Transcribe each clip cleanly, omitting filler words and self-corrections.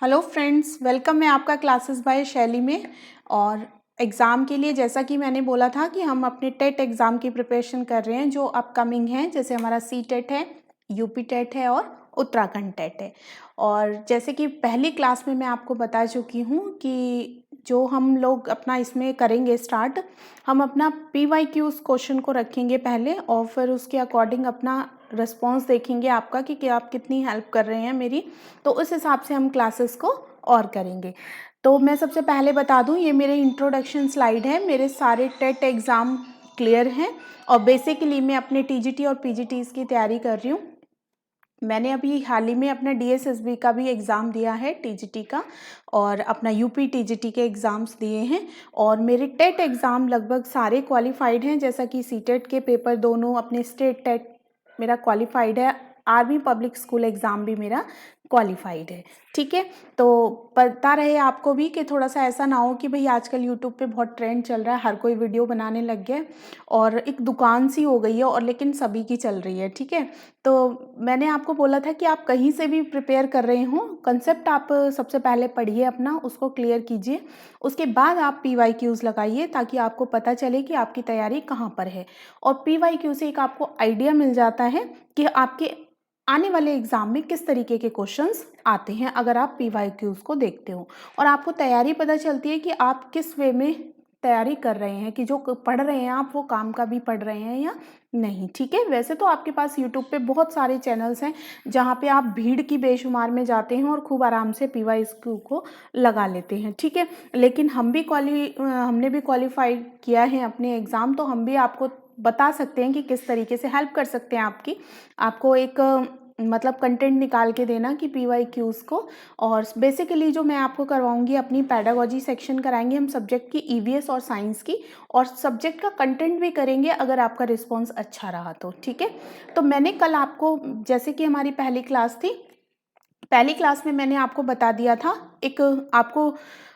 Hello friends, welcome है आपका classes bye शैली में। और एग्ज़ाम के लिए जैसा कि मैंने बोला था कि हम अपने टेट एग्ज़ाम की प्रिपरेशन कर रहे हैं जो अपकमिंग है। जैसे हमारा सी टेट है, यूपी टेट है और उत्तराखंड टेट है। और जैसे कि पहली क्लास में मैं आपको बता चुकी हूँ कि जो हम लोग अपना इसमें करेंगे स्टार्ट, हम अपना PYQs क्वेश्चन को रखेंगे पहले और फिर उसके अकॉर्डिंग अपना रिस्पॉन्स देखेंगे आपका कि आप कितनी हेल्प कर रहे हैं मेरी। तो उस हिसाब से हम क्लासेस को और करेंगे। तो मैं सबसे पहले बता दूं, ये मेरे इंट्रोडक्शन स्लाइड है। मेरे सारे टेट एग्ज़ाम क्लियर हैं और बेसिकली मैं अपने TGT और PGTs की तैयारी कर रही हूँ। मैंने अभी हाल ही में अपना DSSB का भी एग्ज़ाम दिया है, TGT का, और अपना UP TGT के एग्ज़ाम्स दिए हैं। और मेरे टेट एग्ज़ाम लगभग सारे क्वालिफाइड हैं, जैसा कि CTET के पेपर दोनों, अपने स्टेट टेट मेरा क्वालिफाइड है, आर्मी पब्लिक स्कूल एग्ज़ाम भी मेरा क्वालिफाइड है। ठीक है, तो पता रहे आपको भी कि थोड़ा सा ऐसा ना हो कि भाई आजकल यूट्यूब पे बहुत ट्रेंड चल रहा है, हर कोई वीडियो बनाने लग गया है और एक दुकान सी हो गई है, और लेकिन सभी की चल रही है। ठीक है, तो मैंने आपको बोला था कि आप कहीं से भी प्रिपेयर कर रहे हो, कंसेप्ट आप सबसे पहले पढ़िए, अपना उसको क्लियर कीजिए। उसके बाद आप PYQs लगाइए ताकि आपको पता चले कि आपकी तैयारी कहाँ पर है। और PYQ से एक आपको आइडिया मिल जाता है कि आपके आने वाले एग्जाम में किस तरीके के क्वेश्चंस आते हैं अगर आप PYQs को देखते हो। और आपको तैयारी पता चलती है कि आप किस वे में तैयारी कर रहे हैं, कि जो पढ़ रहे हैं आप वो काम का भी पढ़ रहे हैं या नहीं। ठीक है, वैसे तो आपके पास यूट्यूब पे बहुत सारे चैनल्स हैं जहाँ पे आप भीड़ की बेशुमार में जाते हैं और खूब आराम से PYQ को लगा लेते हैं। ठीक है, लेकिन हमने भी क्वालिफाई किया है अपने एग्ज़ाम, तो हम भी आपको बता सकते हैं कि किस तरीके से हेल्प कर सकते हैं आपको एक मतलब कंटेंट निकाल के देना कि PYQs को। और बेसिकली जो मैं आपको करवाऊंगी, अपनी पैडागोजी सेक्शन कराएंगे हम सब्जेक्ट की, EVS और साइंस की, और सब्जेक्ट का कंटेंट भी करेंगे अगर आपका रिस्पॉन्स अच्छा रहा तो। ठीक है, तो मैंने कल आपको, जैसे कि हमारी पहली क्लास थी, पहली क्लास में मैंने आपको बता दिया था, एक आपको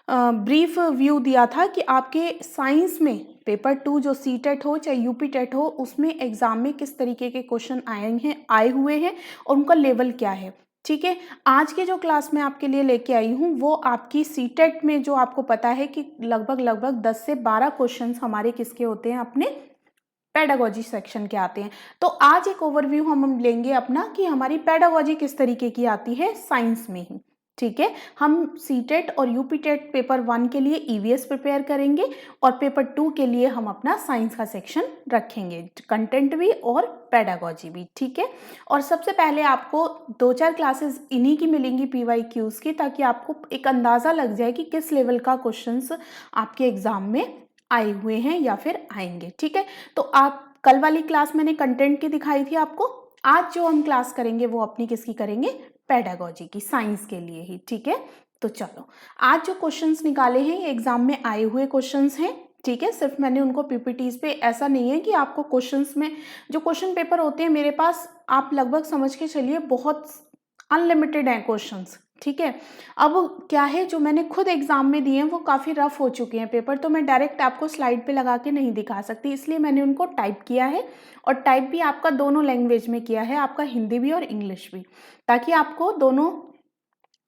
ब्रीफ व्यू दिया था कि आपके साइंस में पेपर 2 जो CTET हो चाहे UP टेट हो, उसमें एग्जाम में किस तरीके के क्वेश्चन आए हुए हैं और उनका लेवल क्या है। ठीक है, आज के जो क्लास में आपके लिए लेके आई हूँ वो आपकी CTET में, जो आपको पता है कि लगभग 10 से 12 क्वेश्चंस हमारे किसके होते हैं, अपने पेडागोजी सेक्शन के आते हैं। तो आज एक ओवरव्यू हम लेंगे अपना कि हमारी पेडागोजी किस तरीके की आती है साइंस में ही। ठीक है, हम CTET और UP टेट पेपर 1 के लिए EVS प्रिपेयर करेंगे और पेपर 2 के लिए हम अपना साइंस का सेक्शन रखेंगे, कंटेंट भी और पेडागोजी भी। ठीक है, और सबसे पहले आपको 2-4 क्लासेस इन्हीं की मिलेंगी PYQs की, ताकि आपको एक अंदाज़ा लग जाए कि किस लेवल का क्वेश्चंस आपके एग्जाम में आए हुए हैं या फिर आएंगे। ठीक है, तो आप कल वाली क्लास मैंने कंटेंट की दिखाई थी आपको, आज जो हम क्लास करेंगे वो अपनी किसकी करेंगे, पेडागोजी की, साइंस के लिए ही। ठीक है, तो चलो, आज जो क्वेश्चंस निकाले हैं ये एग्जाम में आए हुए क्वेश्चंस हैं। ठीक है, सिर्फ मैंने उनको PPTs पे, ऐसा नहीं है कि आपको क्वेश्चंस में, जो क्वेश्चन पेपर होते हैं मेरे पास, आप लगभग समझ के चलिए बहुत अनलिमिटेड हैं क्वेश्चंस। ठीक है, अब क्या है, जो मैंने खुद एग्जाम में दिए हैं वो काफ़ी रफ हो चुके हैं पेपर, तो मैं डायरेक्ट आपको स्लाइड पे लगा के नहीं दिखा सकती, इसलिए मैंने उनको टाइप किया है। और टाइप भी आपका दोनों लैंग्वेज में किया है, आपका हिंदी भी और इंग्लिश भी, ताकि आपको दोनों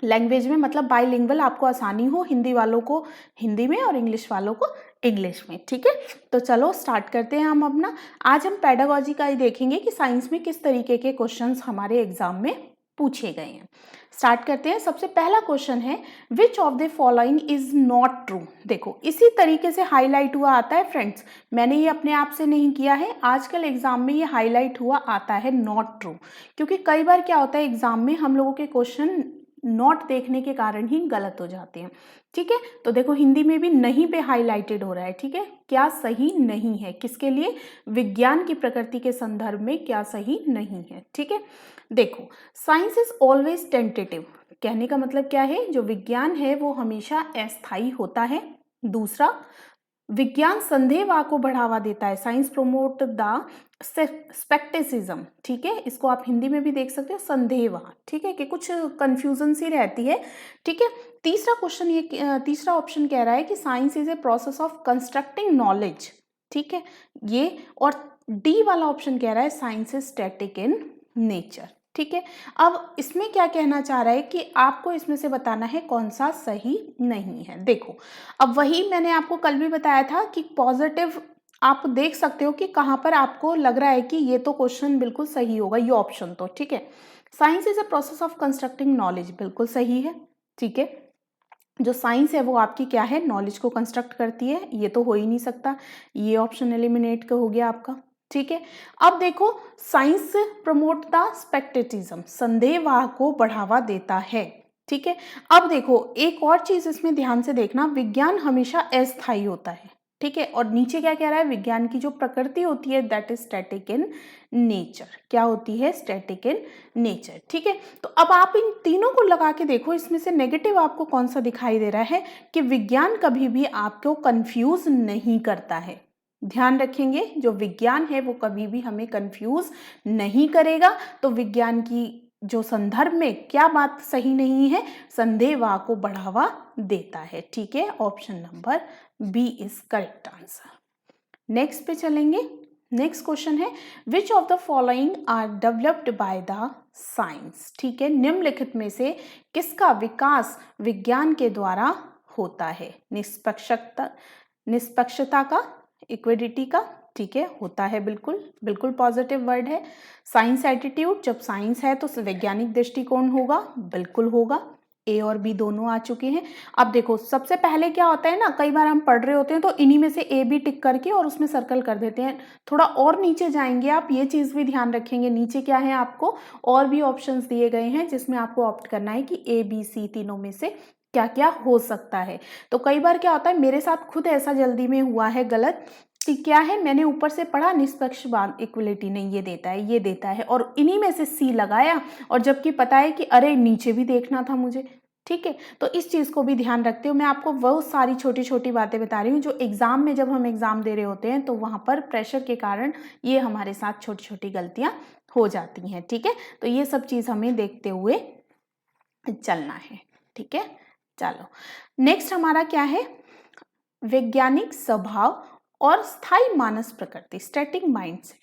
लैंग्वेज में, मतलब बाइलिंगुअल, आपको आसानी हो, हिंदी वालों को हिंदी में और इंग्लिश वालों को इंग्लिश में। ठीक है, तो चलो स्टार्ट करते हैं हम अपना। आज हम पेडागोजी का ही देखेंगे कि साइंस में किस तरीके के क्वेश्चंस हमारे एग्जाम में पूछे गए हैं। स्टार्ट करते हैं। सबसे पहला क्वेश्चन है, which of the following is not true. देखो, इसी तरीके से हाईलाइट हुआ आता है फ्रेंड्स, मैंने ये अपने आप से नहीं किया है, आजकल एग्जाम में ये हाईलाइट हुआ आता है नॉट ट्रू, क्योंकि कई बार क्या होता है एग्जाम में हम लोगों के क्वेश्चन नॉट देखने के कारण ही गलत हो जाते हैं। ठीक है, तो देखो हिंदी में भी नहीं पे हाईलाइटेड हो रहा है। ठीक है, क्या सही नहीं है, किसके लिए, विज्ञान की प्रकृति के संदर्भ में क्या सही नहीं है। ठीक है, देखो, साइंस इज ऑलवेज टेंटेटिव, कहने का मतलब क्या है, जो विज्ञान है वो हमेशा अस्थायी होता है। दूसरा, विज्ञान संदेहवाद को बढ़ावा देता है, साइंस प्रोमोट द स्पेक्टिसिज्म। ठीक है, इसको आप हिंदी में भी देख सकते हो, संदेहवाद। ठीक है, कि कुछ कंफ्यूजन सी रहती है। ठीक है, तीसरा क्वेश्चन, ये तीसरा ऑप्शन कह रहा है कि science is a process of constructing knowledge. ठीक है, ये, और डी वाला ऑप्शन कह रहा है science is static in nature. ठीक है। अब इसमें क्या कहना चाह रहा है कि आपको इसमें से बताना है कौन सा सही नहीं है। देखो, अब वही मैंने आपको कल भी बताया था कि पॉजिटिव आप देख सकते हो कि कहाँ पर आपको लग रहा है कि ये तो क्वेश्चन बिल्कुल सही होगा, ये ऑप्शन तो ठीक है। Science is a process of constructing knowledge, बिल्कुल सही है, ठीक है। जो साइंस है वो आपकी क्या है, नॉलेज को कंस्ट्रक्ट करती है, ये तो हो ही नहीं सकता, ये ऑप्शन एलिमिनेट हो गया आपका, ठीक है। अब देखो, साइंस प्रमोट द स्पेक्टेटिज्म, संदेहवाह को बढ़ावा देता है, ठीक है। अब देखो, एक और चीज इसमें ध्यान से देखना, विज्ञान हमेशा अस्थायी होता है, ठीक है। और नीचे क्या कह रहा है, विज्ञान की जो प्रकृति होती है that is static in nature, क्या होती है, स्टैटिक इन नेचर, ठीक है। तो अब आप इन तीनों को लगा के देखो, इसमें से नेगेटिव आपको कौन सा दिखाई दे रहा है कि विज्ञान कभी भी आपको कंफ्यूज नहीं करता है। ध्यान रखेंगे, जो विज्ञान है वो कभी भी हमें कंफ्यूज नहीं करेगा। तो विज्ञान की जो संदर्भ में क्या बात सही नहीं है, संदेहवाह को बढ़ावा देता है, ठीक है। Option number B is correct answer. Next पे चलेंगे। नेक्स्ट क्वेश्चन है, which of the following are developed by the science, ठीक है। निम्नलिखित में से किसका विकास विज्ञान के द्वारा होता है, निष्पक्षता का, इक्विडिटी का, ठीक है, होता है, बिल्कुल बिल्कुल पॉजिटिव वर्ड है। साइंस एटीट्यूड, जब साइंस है तो वैज्ञानिक दृष्टिकोण होगा, बिल्कुल होगा, ए और बी दोनों आ चुके हैं। अब देखो, सबसे पहले क्या होता है ना, कई बार हम पढ़ रहे होते हैं तो इन्हीं में से ए बी टिक करके और उसमें सर्कल कर देते हैं। थोड़ा और नीचे जाएंगे आप, ये चीज भी ध्यान रखेंगे, नीचे क्या है, आपको और भी ऑप्शंस दिए गए हैं जिसमें आपको ऑप्ट करना है कि ए बी सी तीनों में से क्या क्या हो सकता है। तो कई बार क्या होता है, मेरे साथ खुद ऐसा जल्दी में हुआ है गलत कि क्या है, मैंने ऊपर से पढ़ा निष्पक्षपात, इक्वलिटी नहीं, ये देता है, ये देता है, और इन्हीं में से सी लगाया, और जबकि पता है कि अरे नीचे भी देखना था मुझे, ठीक है। तो इस चीज़ को भी ध्यान रखते हो, मैं आपको वो सारी छोटी छोटी बातें बता रही हूँ जो एग्जाम में, जब हम एग्जाम दे रहे होते हैं तो वहाँ पर प्रेशर के कारण ये हमारे साथ छोटी छोटी गलतियाँ हो जाती हैं, ठीक है। तो ये सब चीज़ हमें देखते हुए चलना है, ठीक है। चलो, नेक्स्ट हमारा क्या है, वैज्ञानिक स्वभाव और स्थायी मानस प्रकृति, स्टैटिक माइंडसेट,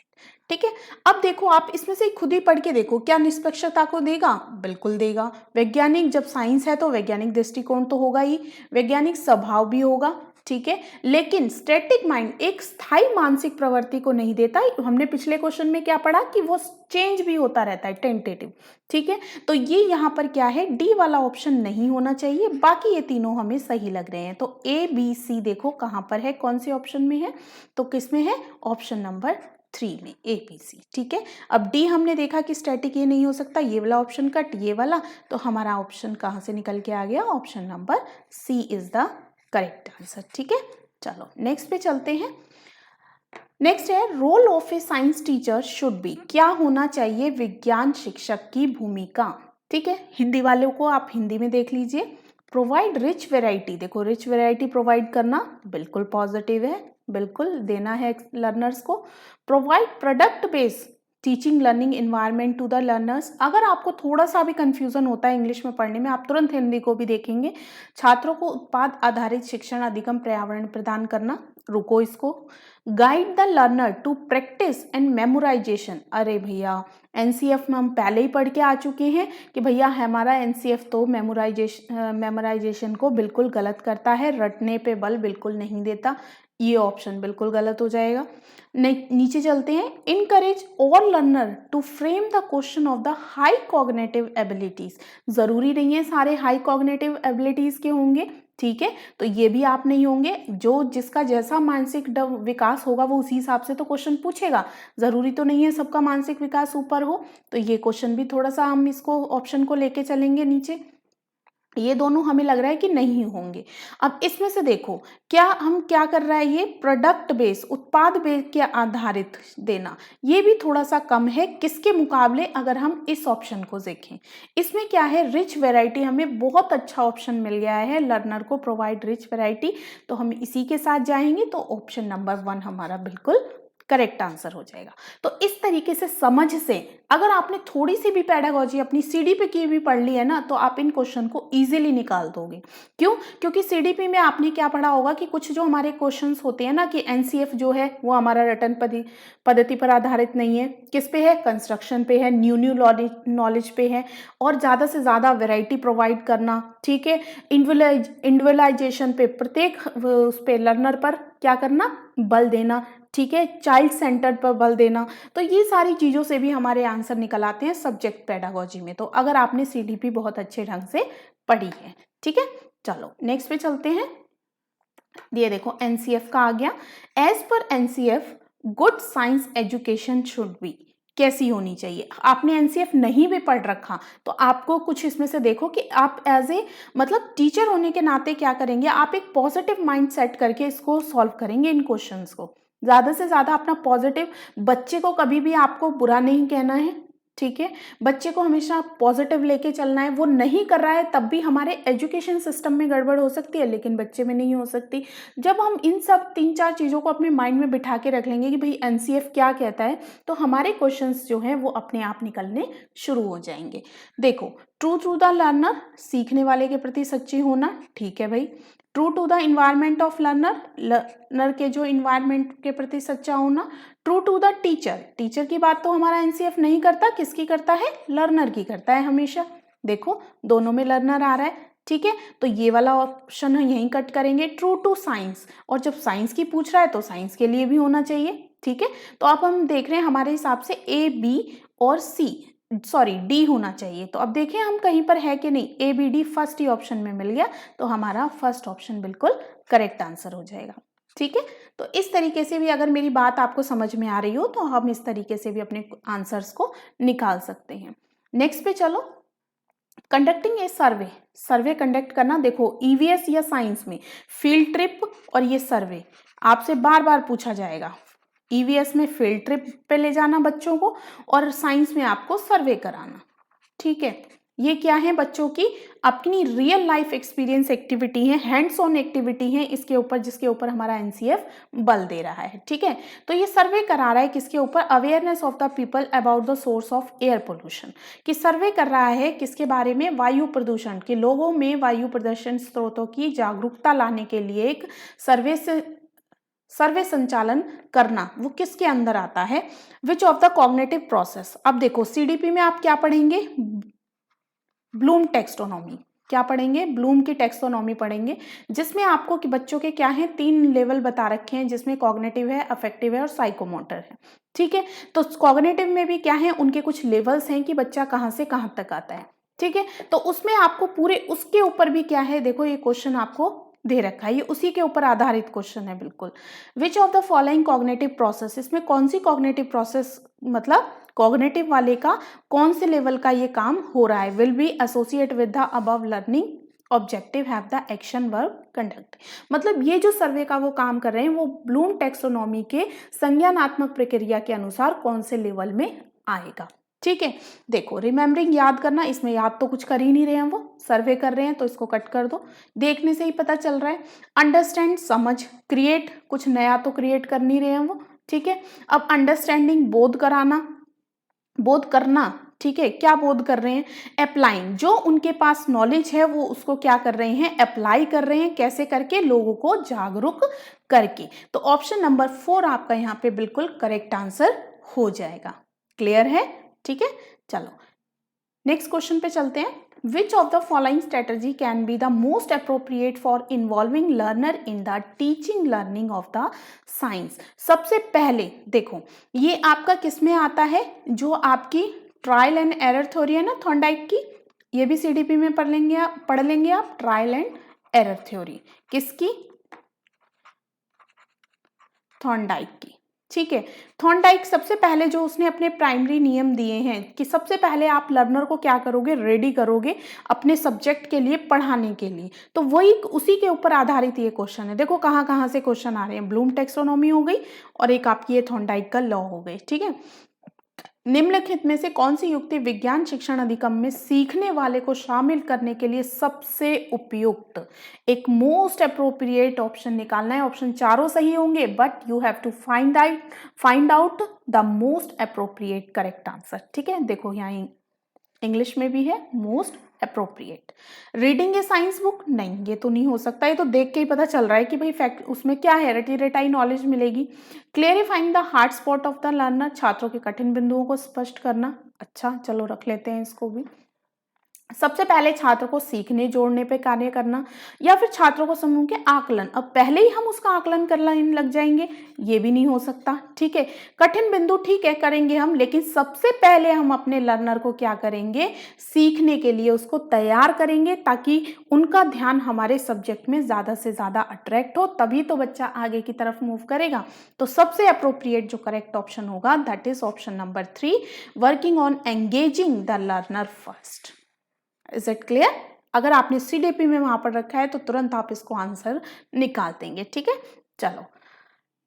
ठीक है। अब देखो, आप इसमें से खुद ही पढ़ के देखो, क्या निष्पक्षता को देगा, बिल्कुल देगा। वैज्ञानिक, जब साइंस है तो वैज्ञानिक दृष्टिकोण तो होगा ही, वैज्ञानिक स्वभाव भी होगा, ठीक है। लेकिन स्टैटिक माइंड एक स्थायी मानसिक प्रवृत्ति को नहीं देता। हमने पिछले क्वेश्चन में क्या पढ़ा कि वो चेंज भी होता रहता है, टेंटेटिव, ठीक है। तो ये यहाँ पर क्या है, डी वाला ऑप्शन नहीं होना चाहिए, बाकी ये तीनों हमें सही लग रहे हैं। तो ए बी सी देखो कहाँ पर है, कौन से ऑप्शन में है, तो किस में है, ऑप्शन नंबर 3 में, ए बी सी, ठीक है। अब डी हमने देखा कि स्टैटिक ये नहीं हो सकता, ये वाला ऑप्शन कट, ये वाला, तो हमारा ऑप्शन कहाँ से निकल के आ गया, option number C is the correct answer, ठीक है। चलो नेक्स्ट पे चलते हैं। नेक्स्ट है, role of a science teacher should be, क्या होना चाहिए विज्ञान शिक्षक की भूमिका, ठीक है। हिंदी वालों को आप हिंदी में देख लीजिए। प्रोवाइड रिच वेराइटी, देखो रिच वेराइटी प्रोवाइड करना बिल्कुल पॉजिटिव है, बिल्कुल देना है लर्नर्स को। Provide product based teaching learning environment to the learners, अगर आपको थोड़ा सा भी कंफ्यूजन होता है इंग्लिश में पढ़ने में, आप तुरंत हिंदी को भी देखेंगे। छात्रों को उत्पाद आधारित शिक्षण अधिगम पर्यावरण प्रदान करना, रुको इसको। Guide the learner to practice and memorisation, अरे भैया एनसीएफ में हम पहले ही पढ़ के आ चुके हैं कि भैया हमारा एनसीएफ तो मेमोराइजेशन को बिल्कुल गलत करता है, रटने पे बल बिल्कुल नहीं देता, ये ऑप्शन बिल्कुल गलत हो जाएगा। नीचे चलते हैं, encourage all learner to frame the question of the high cognitive abilities, जरूरी नहीं है सारे हाई कॉग्निटिव एबिलिटीज के होंगे, ठीक है। तो ये भी आप नहीं होंगे, जो जिसका जैसा मानसिक विकास होगा वो उसी हिसाब से तो क्वेश्चन पूछेगा, जरूरी तो नहीं है सबका मानसिक विकास ऊपर हो। तो ये क्वेश्चन भी थोड़ा सा हम इसको ऑप्शन को लेके चलेंगे नीचे, ये दोनों हमें लग रहा है कि नहीं होंगे। अब इसमें से देखो क्या हम क्या कर रहा है, ये प्रोडक्ट बेस, उत्पाद बेस के आधारित देना, ये भी थोड़ा सा कम है किसके मुकाबले, अगर हम इस ऑप्शन को देखें। इसमें क्या है, रिच वैरायटी, हमें बहुत अच्छा ऑप्शन मिल गया है, लर्नर को प्रोवाइड रिच वैरायटी, तो हम इसी के साथ जाएंगे। तो ऑप्शन नंबर 1 हमारा बिल्कुल करेक्ट आंसर हो जाएगा। तो इस तरीके से समझ से अगर आपने थोड़ी सी भी पेडागोजी अपनी सीडीपी की भी पढ़ ली है ना, तो आप इन क्वेश्चन को इजीली निकाल दोगे। क्यों? क्योंकि सीडीपी में आपने क्या पढ़ा होगा कि कुछ जो हमारे क्वेश्चंस होते हैं ना, कि एनसीएफ जो है वो हमारा रटन पद्धति पर आधारित नहीं है, किस पे है, कंस्ट्रक्शन पे है, न्यू नॉलेज पे है, और ज़्यादा से ज़्यादा वेराइटी प्रोवाइड करना, ठीक है, इंडिविजुअलाइजेशन पे, प्रत्येक उस पे लर्नर पर क्या करना, बल देना, ठीक है, चाइल्ड सेंटर्ड पर बल देना। तो ये सारी चीज़ों से भी हमारे आंसर निकल आते हैं सब्जेक्ट पेडागोजी में, तो अगर आपने सीडीपी बहुत अच्छे ढंग से पढ़ी है। ठीक है, चलो नेक्स्ट पे चलते हैं। ये देखो एनसीएफ का आ गया। As per NCF good science education should be, कैसी होनी चाहिए। आपने एनसीएफ नहीं भी पढ़ रखा तो आपको कुछ इसमें से देखो कि आप एज ए मतलब टीचर होने के नाते क्या करेंगे, आप एक पॉजिटिव माइंड सेट करके इसको सॉल्व करेंगे, इन क्वेश्चंस को। ज़्यादा से ज़्यादा अपना पॉजिटिव, बच्चे को कभी भी आपको बुरा नहीं कहना है, ठीक है, बच्चे को हमेशा पॉजिटिव लेके चलना है। वो नहीं कर रहा है तब भी हमारे एजुकेशन सिस्टम में गड़बड़ हो सकती है, लेकिन बच्चे में नहीं हो सकती। जब हम इन सब 3-4 चीज़ों को अपने माइंड में बिठा के रख लेंगे कि भाई एनसीएफ क्या कहता है, तो हमारे क्वेश्चंस जो हैं वो अपने आप निकलने शुरू हो जाएंगे। देखो, ट्रू टू द लर्नर, सीखने वाले के प्रति सच्ची होना, ठीक है भाई। True to the environment of learner, learner के जो इन्वायरमेंट के प्रति सच्चा होना। True to the teacher, teacher की बात तो हमारा एनसीएफ नहीं करता, किसकी करता है, लर्नर की करता है हमेशा। देखो दोनों में लर्नर आ रहा है, ठीक है, तो ये वाला ऑप्शन हम यहीं कट करेंगे। ट्रू टू साइंस, और जब साइंस की पूछ रहा है तो साइंस के लिए भी होना चाहिए, ठीक है। तो अब हम देख रहे हैं हमारे हिसाब से ए, बी और सी, सॉरी डी होना चाहिए। तो अब देखें हम कहीं पर है कि नहीं, ए बी डी फर्स्ट ही ऑप्शन में मिल गया, तो हमारा फर्स्ट ऑप्शन बिल्कुल करेक्ट आंसर हो जाएगा। ठीक है, तो इस तरीके से भी अगर मेरी बात आपको समझ में आ रही हो तो हम इस तरीके से भी अपने आंसर्स को निकाल सकते हैं। नेक्स्ट पे चलो, कंडक्टिंग ए सर्वे, सर्वे कंडक्ट करना। देखो ईवीएस या साइंस में फील्ड ट्रिप और ये सर्वे आपसे बार बार पूछा जाएगा। ईवीएस में फील्ड ट्रिप पे ले जाना बच्चों को, और साइंस में आपको सर्वे कराना, ठीक है। ये क्या है, बच्चों की अपनी रियल लाइफ एक्सपीरियंस एक्टिविटी है, हैंड्स ऑन एक्टिविटी है इसके ऊपर, जिसके ऊपर हमारा एनसीएफ बल दे रहा है, ठीक है। तो ये सर्वे करा रहा है किसके ऊपर, awareness of the people about the source of air pollution, कि सर्वे कर रहा है किसके बारे में, वायु प्रदूषण, के लोगों में वायु प्रदूषण स्रोतों की जागरूकता लाने के लिए एक सर्वे संचालन करना, वो किसके अंदर आता है, which of the cognitive process. अब देखो सीडीपी में आप क्या पढ़ेंगे, ब्लूम टेक्सोनॉमी, क्या पढ़ेंगे, ब्लूम की टेक्सोनॉमी पढ़ेंगे, जिसमें आपको कि बच्चों के क्या है, 3 लेवल बता रखे हैं, जिसमें कॉग्निटिव है, अफेक्टिव है और साइकोमोटर है, ठीक है। तो कॉग्निटिव में भी क्या है, उनके कुछ लेवल्स हैं कि बच्चा कहाँ से कहाँ तक आता है, ठीक है। तो उसमें आपको पूरे उसके ऊपर भी क्या है, देखो ये क्वेश्चन आपको दे रखा है, ये उसी के ऊपर आधारित क्वेश्चन है बिल्कुल। विच of the following cognitive process, इसमें कौन सी कॉग्निटिव प्रोसेस, मतलब कॉग्निटिव वाले का कौन से लेवल का ये काम हो रहा है, will be associate with the above learning objective have the action verb conduct. मतलब ये जो सर्वे का वो काम कर रहे हैं वो ब्लूम टेक्सोनॉमी के संज्ञानात्मक प्रक्रिया के अनुसार कौन से लेवल में आएगा, ठीक है। देखो रिमेम्बरिंग, याद करना, इसमें याद तो कुछ कर ही नहीं रहे हैं, वो सर्वे कर रहे हैं तो इसको कट कर दो, देखने से ही पता चल रहा है। अंडरस्टैंड, समझ, क्रिएट, कुछ नया तो क्रिएट कर नहीं रहे हैं वो, ठीक है। अब अंडरस्टैंडिंग, बोध कराना, बोध करना, ठीक है, क्या बोध कर रहे हैं, अप्लाइंग, जो उनके पास नॉलेज है वो उसको क्या कर रहे हैं, अप्लाई कर रहे हैं, कैसे करके, लोगों को जागरूक करके। तो ऑप्शन नंबर 4 आपका यहाँ पे बिल्कुल करेक्ट आंसर हो जाएगा। क्लियर है, ठीक है। चलो नेक्स्ट क्वेश्चन पे चलते हैं। विच of the following strategy can be the most appropriate for involving learner in the teaching learning of the science. सबसे पहले देखो ये आपका किस में आता है, जो आपकी ट्रायल एंड एरर थ्योरी है ना थॉर्नडाइक की, ये भी सीडीपी में पढ़ लेंगे आप ट्रायल एंड एरर थ्योरी, किसकी, थॉर्नडाइक की, ठीक है। थॉर्नडाइक सबसे पहले जो उसने अपने प्राइमरी नियम दिए हैं कि सबसे पहले आप लर्नर को क्या करोगे, रेडी करोगे अपने सब्जेक्ट के लिए, पढ़ाने के लिए, तो वही उसी के ऊपर आधारित ये क्वेश्चन है। देखो कहाँ कहाँ से क्वेश्चन आ रहे हैं, ब्लूम टेक्सोनॉमी हो गई और एक आपकी ये थॉर्नडाइक का लॉ हो गई, ठीक है। निम्नलिखित में से कौन सी युक्ति विज्ञान शिक्षण अधिगम में सीखने वाले को शामिल करने के लिए सबसे उपयुक्त? एक मोस्ट अप्रोप्रिएट ऑप्शन निकालना है। ऑप्शन चारों सही होंगे, but you have to find out the most appropriate correct answer. ठीक है, देखो यहाँ इंग्लिश में भी है most appropriate. Reading a science book, नहीं ये तो नहीं हो सकता, ये तो देख के ही पता चल रहा है कि भाई फैक्ट उसमें क्या है, रटी रटाई नॉलेज मिलेगी। Clarifying the hard spot of the learner, छात्रों के कठिन बिंदुओं को स्पष्ट करना। अच्छा चलो रख लेते हैं इसको भी। सबसे पहले छात्र को सीखने जोड़ने पे कार्य करना, या फिर छात्रों को समूह के आकलन, अब पहले ही हम उसका आकलन करने लग जाएंगे, ये भी नहीं हो सकता। ठीक है, कठिन बिंदु ठीक है करेंगे हम, लेकिन सबसे पहले हम अपने लर्नर को क्या करेंगे, सीखने के लिए उसको तैयार करेंगे, ताकि उनका ध्यान हमारे सब्जेक्ट में ज्यादा से ज्यादा अट्रैक्ट हो, तभी तो बच्चा आगे की तरफ मूव करेगा। तो सबसे अप्रोप्रिएट जो करेक्ट ऑप्शन होगा that is option number 3, working on engaging the learner first. Is it clear? अगर आपने CDP में वहां पर रखा है तो तुरंत आप इसको आंसर निकाल देंगे। ठीक है, चलो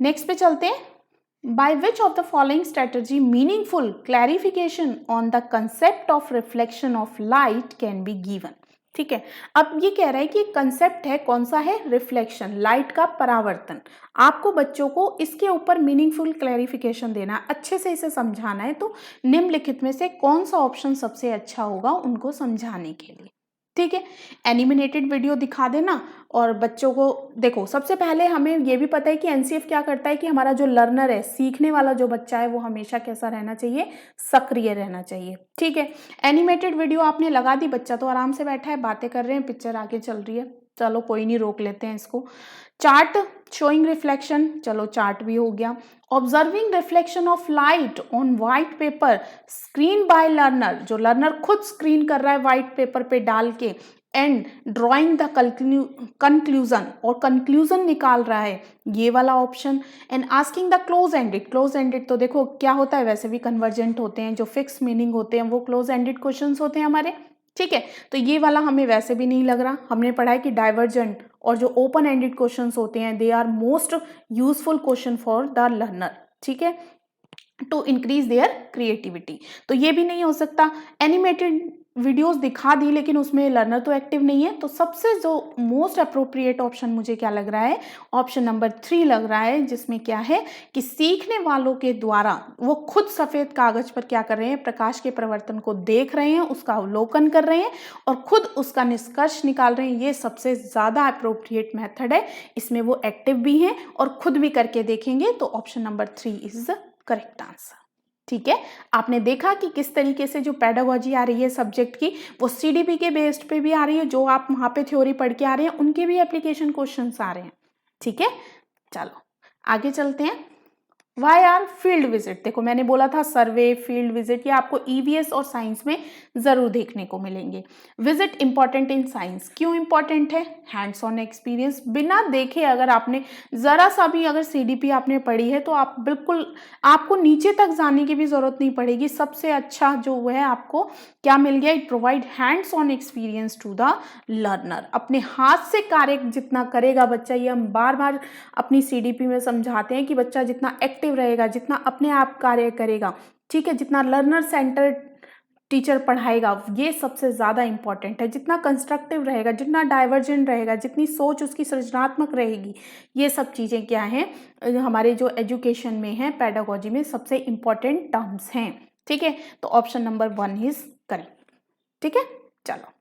नेक्स्ट पे चलते हैं। By which of the following strategy meaningful clarification on the concept of reflection of light can be given. ठीक है, अब ये कह रहा है कि कंसेप्ट है, कौन सा है, रिफ्लेक्शन, लाइट का परावर्तन। आपको बच्चों को इसके ऊपर मीनिंगफुल क्लैरिफिकेशन देना है, अच्छे से इसे समझाना है। तो निम्नलिखित में से कौन सा ऑप्शन सबसे अच्छा होगा उनको समझाने के लिए? ठीक है, एनिमेटेड वीडियो दिखा देना और बच्चों को देखो, सबसे पहले हमें ये भी पता है कि NCF क्या करता है कि हमारा जो लर्नर है, सीखने वाला जो बच्चा है, वो हमेशा कैसा रहना चाहिए, सक्रिय रहना चाहिए। ठीक है, एनिमेटेड वीडियो आपने लगा दी, बच्चा तो आराम से बैठा है, बातें कर रहे हैं, पिक्चर आगे चल रही है, चलो कोई नहीं, रोक लेते हैं इसको। चार्ट शोइंग रिफ्लेक्शन, चलो चार्ट भी हो गया। Observing reflection of light on white paper screen bye learner, जो लर्नर खुद स्क्रीन कर रहा है व्हाइट पेपर पे डाल के, एंड ड्रॉइंग द कंक्लूजन, और कंक्लूजन निकाल रहा है, ये वाला option. And asking the close ended, close ended तो देखो क्या होता है, वैसे भी कन्वर्जेंट होते हैं, जो फिक्स मीनिंग होते हैं वो क्लोज एंडेड क्वेश्चन होते हैं हमारे। ठीक है, तो ये वाला हमें वैसे भी नहीं लग रहा। हमने पढ़ा है कि डाइवर्जेंट और जो ओपन एंडेड क्वेश्चंस होते हैं they are most useful question for the learner. ठीक है, टू इंक्रीज देयर क्रिएटिविटी, तो ये भी नहीं हो सकता। एनिमेटेड वीडियोस दिखा दी लेकिन उसमें लर्नर तो एक्टिव नहीं है, तो सबसे जो मोस्ट अप्रोप्रिएट ऑप्शन मुझे क्या लग रहा है, ऑप्शन नंबर 3 लग रहा है, जिसमें क्या है कि सीखने वालों के द्वारा वो खुद सफेद कागज पर क्या कर रहे हैं, प्रकाश के परिवर्तन को देख रहे हैं, उसका अवलोकन कर रहे हैं और खुद उसका निष्कर्ष निकाल रहे हैं। ये सबसे ज्यादा अप्रोप्रिएट मेथड है, इसमें वो एक्टिव भी हैं और खुद भी करके देखेंगे, तो option number 3 is the correct answer. ठीक है, आपने देखा कि किस तरीके से जो पेडागोजी आ रही है सब्जेक्ट की, वो CDP के बेस्ड पे भी आ रही है, जो आप वहां पे थ्योरी पढ़ के आ रहे हैं उनके भी एप्लीकेशन क्वेश्चंस आ रहे हैं। ठीक है, चलो आगे चलते हैं। वाई आर फील्ड विजिट, देखो मैंने बोला था सर्वे, फील्ड विजिट, ये आपको EVS और साइंस में जरूर देखने को मिलेंगे। विजिट इंपॉर्टेंट इन साइंस, क्यों इंपॉर्टेंट है, हैंड्स ऑन एक्सपीरियंस, बिना देखे अगर आपने जरा सा भी अगर CDP आपने पढ़ी है तो आप बिल्कुल, आपको नीचे तक जाने की भी जरूरत नहीं पड़ेगी। सबसे अच्छा जो वो है आपको क्या मिल गया, it provide hands on experience to the learner. अपने हाथ से कार्य जितना करेगा बच्चा, ये हम बार बार अपनी CDP में समझाते हैं कि बच्चा जितना एक्टिव रहेगा, जितना अपने आप कार्य करेगा, ठीक है, जितना लर्नर सेंटर टीचर पढ़ाएगा, ये सबसे ज्यादा इंपॉर्टेंट है। जितना कंस्ट्रक्टिव रहेगा, जितना डाइवर्जेंट रहेगा, जितनी सोच उसकी सृजनात्मक रहेगी, ये सब चीजें क्या हैं हमारे जो एजुकेशन में है, पेडागोजी में सबसे इंपॉर्टेंट टर्म्स हैं। ठीक है, तो ऑप्शन नंबर 1 इज करेक्ट। ठीक है, चलो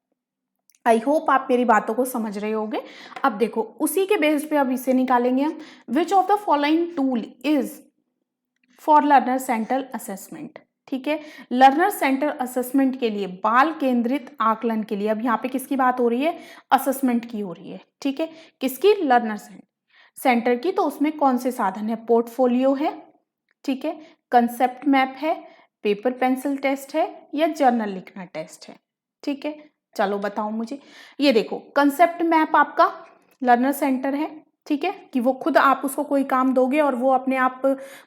आई होप आप मेरी बातों को समझ रहे होंगे। अब देखो उसी के बेस्ड पे अब इसे निकालेंगे हम। विच of the following tool is for learner central assessment. ठीक है, लर्नर सेंटर असेसमेंट के लिए, बाल केंद्रित आकलन के लिए, अब यहाँ पे किसकी बात हो रही है, असेसमेंट की हो रही है। ठीक है, किसकी, लर्नर सेंटर की, तो उसमें कौन से साधन है, पोर्टफोलियो है, ठीक है, कंसेप्ट मैप है, पेपर पेंसिल टेस्ट है, या जर्नल लिखना टेस्ट है। ठीक है, चलो बताओ मुझे। ये देखो कंसेप्ट मैप आपका लर्नर सेंटर है, ठीक है, कि वो खुद आप उसको कोई काम दोगे और वो अपने आप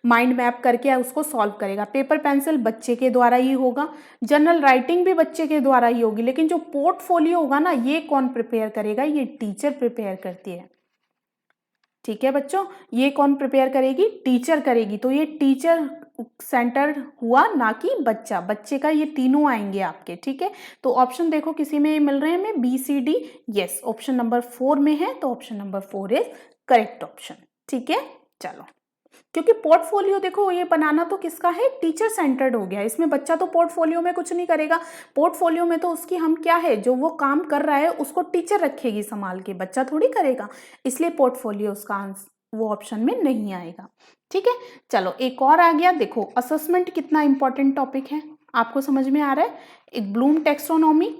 माइंड मैप करके उसको सॉल्व करेगा। पेपर पेंसिल बच्चे के द्वारा ही होगा, जर्नल राइटिंग भी बच्चे के द्वारा ही होगी, लेकिन जो पोर्टफोलियो होगा ना, ये कौन प्रिपेयर करेगा, ये टीचर प्रिपेयर करती है। ठीक है बच्चों, ये कौन प्रिपेयर करेगी, टीचर करेगी। तो ये टीचर सेंटर हुआ, ना कि बच्चा, बच्चे का ये तीनों आएंगे आपके, ठीक है। तो ऑप्शन देखो किसी में मिल रहे हैं हमें, B C D, yes option number 4 में है, तो option number 4 is correct option, ठीक है। चलो, क्योंकि पोर्टफोलियो देखो ये बनाना तो किसका है, टीचर सेंटर्ड हो गया, इसमें बच्चा तो पोर्टफोलियो में कुछ नहीं करेगा, पोर्टफोलियो में तो उसकी हम क्या है, जो वो काम कर रहा है उसको टीचर रखेगी संभाल के, बच्चा थोड़ी करेगा, इसलिए पोर्टफोलियो उसका आंसर वो ऑप्शन में नहीं आएगा, ठीक है। चलो एक और आ गया, देखो असेसमेंट कितना इंपॉर्टेंट टॉपिक है, आपको समझ में आ रहा है। एक ब्लूम टेक्सोनॉमी,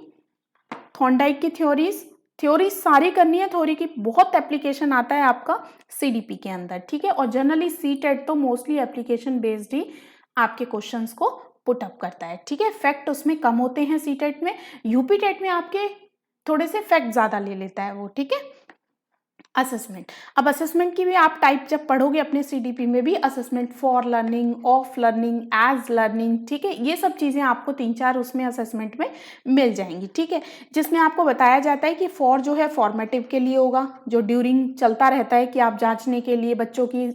थॉर्नडाइक की थ्योरी सारी करनी है, थ्योरी की बहुत एप्लीकेशन आता है आपका सीडीपी के अंदर, ठीक है। और जनरली सीटेट तो मोस्टली एप्लीकेशन बेस्ड ही आपके क्वेश्चंस को पुट अप करता है, ठीक है। फैक्ट उसमें कम होते हैं सीटेट में, यूपी टेट में आपके थोड़े से फैक्ट ज्यादा ले लेता है वो, ठीक है। असेसमेंट, अब असेसमेंट की भी आप टाइप जब पढ़ोगे अपने सीडीपी में भी, assessment for learning, of learning, as learning, ठीक है, ये सब चीज़ें आपको 3-4 उसमें असेसमेंट में मिल जाएंगी, ठीक है। जिसमें आपको बताया जाता है कि फॉर जो है फॉर्मेटिव के लिए होगा, जो ड्यूरिंग चलता रहता है कि आप जांचने के लिए बच्चों की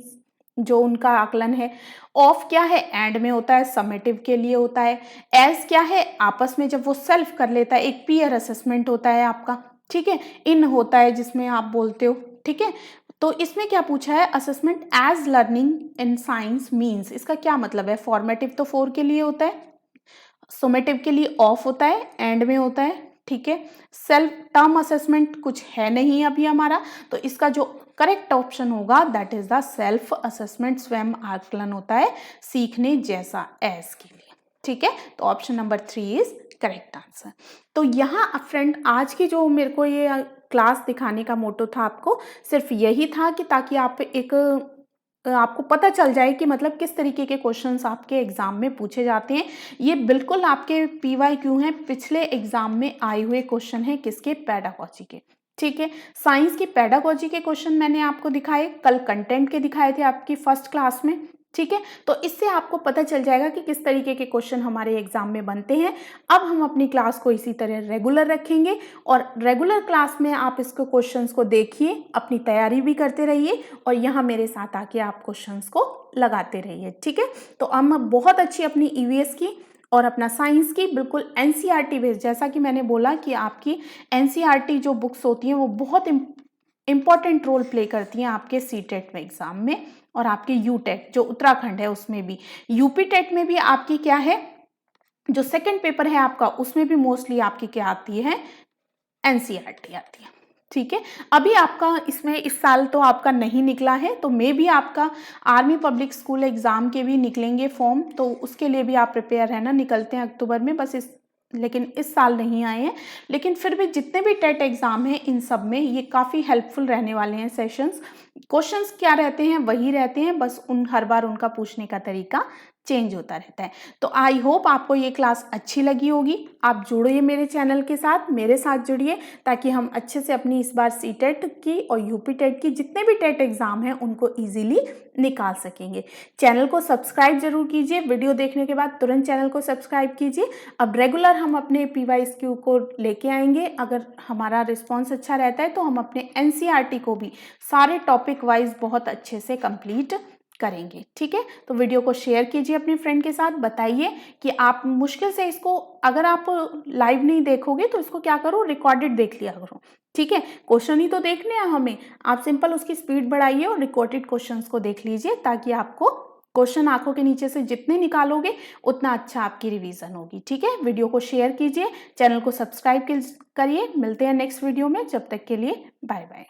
जो उनका आकलन है। ऑफ क्या है, एंड में होता है, समेटिव के लिए होता है। एज क्या है, आपस में जब वो सेल्फ कर लेता है, एक पीयर असेसमेंट होता है आपका, ठीक है। इन होता है जिसमें आप बोलते हो, ठीक है। तो इसमें क्या पूछा है, assessment as learning in science means, इसका क्या मतलब है, फॉर्मेटिव तो 4 के लिए होता है, सोमेटिव के लिए ऑफ होता है, एंड में होता है, ठीक है। सेल्फ टर्म असेसमेंट कुछ है नहीं अभी हमारा, तो इसका जो करेक्ट ऑप्शन होगा that is the self assessment, स्वयं आकलन होता है सीखने जैसा, एस के लिए, ठीक है। तो option number 3 is correct answer. तो यहाँ फ्रेंड आज की जो मेरे को ये क्लास दिखाने का मोटो था आपको, सिर्फ यही था कि ताकि आप एक आपको पता चल जाए कि मतलब किस तरीके के क्वेश्चंस आपके एग्जाम में पूछे जाते हैं। ये बिल्कुल आपके पीवाईक्यू हैं, पिछले एग्जाम में आए हुए क्वेश्चन हैं, किसके, पेडागोजी के, ठीक है। साइंस की पेडागोजी के क्वेश्चन मैंने आपको दिखाए, कल कंटेंट के दिखाए थे आपकी फर्स्ट क्लास में, ठीक है। तो इससे आपको पता चल जाएगा कि किस तरीके के क्वेश्चन हमारे एग्जाम में बनते हैं। अब हम अपनी क्लास को इसी तरह रेगुलर रखेंगे, और रेगुलर क्लास में आप इसको क्वेश्चंस को देखिए, अपनी तैयारी भी करते रहिए, और यहाँ मेरे साथ आके आप क्वेश्चंस को लगाते रहिए, ठीक है। तो हम बहुत अच्छी अपनी ईवीएस की और अपना साइंस की बिल्कुल एनसीईआरटी बेस्ड, जैसा कि मैंने बोला कि आपकी एनसीईआरटी जो बुक्स होती हैं वो बहुत इंपॉर्टेंट रोल प्ले करती हैं आपके सीटेट में एग्जाम में, और आपके यूटेट जो उत्तराखंड है उसमें भी, यूपी टेट में भी आपकी क्या है, जो सेकंड पेपर है आपका उसमें भी मोस्टली आपकी क्या आती है, एनसीईआरटी आती है, ठीक है। अभी आपका इसमें इस साल तो आपका नहीं निकला है, तो मे भी आपका आर्मी पब्लिक स्कूल एग्जाम के भी निकलेंगे फॉर्म, तो उसके लिए भी आप प्रिपेयर रहना, निकलते हैं अक्टूबर में, बस लेकिन इस साल नहीं आए हैं। लेकिन फिर भी जितने भी टेट एग्जाम हैं इन सब में ये काफ़ी हेल्पफुल रहने वाले हैं सेशंस। क्वेश्चंस क्या रहते हैं वही रहते हैं, बस हर बार उनका पूछने का तरीका चेंज होता रहता है। तो आई होप आपको ये क्लास अच्छी लगी होगी। आप जुड़िए मेरे चैनल के साथ, मेरे साथ जुड़िए, ताकि हम अच्छे से अपनी इस बार सी टेट की और यूपी टेट की जितने भी टेट एग्जाम हैं उनको ईजिली निकाल सकेंगे। चैनल को सब्सक्राइब जरूर कीजिए, वीडियो देखने के बाद तुरंत चैनल को सब्सक्राइब कीजिए। अब रेगुलर हम अपने पीवाईक्यू को लेके आएंगे, अगर हमारा रिस्पॉन्स अच्छा रहता है तो हम अपने एनसीईआरटी को भी सारे टॉपिक वाइज बहुत अच्छे से कंप्लीट करेंगे, ठीक है। तो वीडियो को शेयर कीजिए अपने फ्रेंड के साथ, बताइए कि आप मुश्किल से इसको, अगर आप लाइव नहीं देखोगे तो इसको क्या करो, रिकॉर्डेड देख लिया करो, ठीक है। क्वेश्चन ही तो देखने हैं हमें, आप सिंपल उसकी स्पीड बढ़ाइए और रिकॉर्डेड क्वेश्चंस को देख लीजिए, ताकि आपको क्वेश्चन आंखों के नीचे से जितने निकालोगे उतना अच्छा आपकी रिवीजन होगी, ठीक है। वीडियो को शेयर कीजिए, चैनल को सब्सक्राइब करिए। मिलते हैं नेक्स्ट वीडियो में, जब तक के लिए बाय बाय।